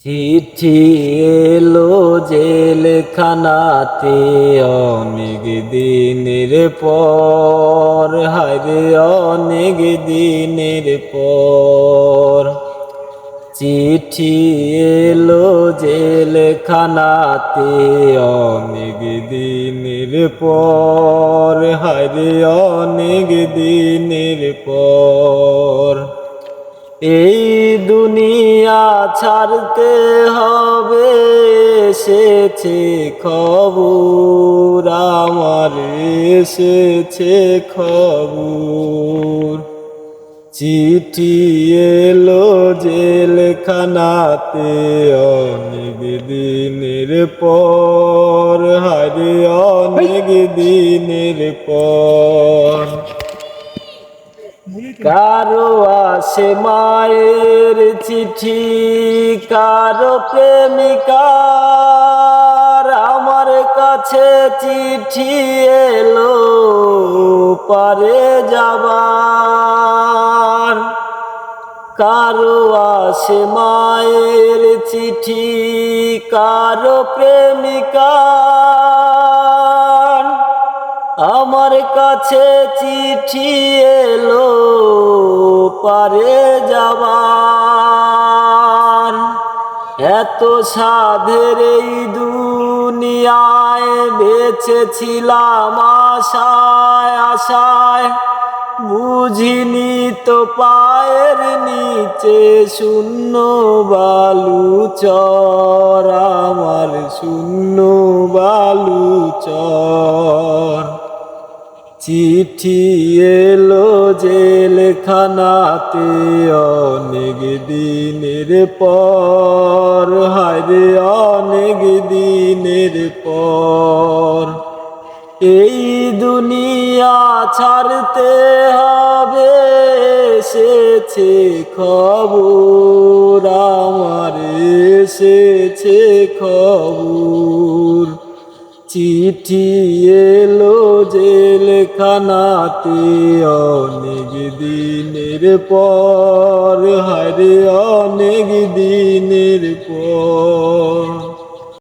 চিঠি এলো জেলখানাতে অনেক দিনের পর, হায়রে অনেক দিনের পর। চিঠি এলো জেলখানাতে অনেক দিনের পর, হায়রে অনেক দিনের পর। এই দুনিয়া ছাড়তে হবে, এসেছে খবর আমার, এসেছে খবর। চিঠি এলো জেলখানাতে অনেক দিনের পর, হায়রে অনেক দিনের পর। কারো আসে মায়ের চিঠি, কারো প্রেমিকার, আমার কাছে চিঠি এলো পারে যাবার। কারো আসে মায়ের চিঠি, কারো প্রেমিকার, আমার কাছে চিঠি এলো পারে যাবার। এত সাধের এই দুনিয়ায় বেঁচেছিলাম আশায় আশায়, বুঝিনি তো পায়ের নিচে শূন্য বালুচর, আমার শূন্য বালুচর। চিঠি এলো জেলখানাতে অনেক দিনের পর, হায়রে অনেক দিনের পর। এই দুনিয়া ছাড়তে হবে, এসেছে খবর আমার, এসেছে খবর। চিঠি এলো জেলখানাতে অনেক দিনের পর, হায়রে অনেক দিনের পর।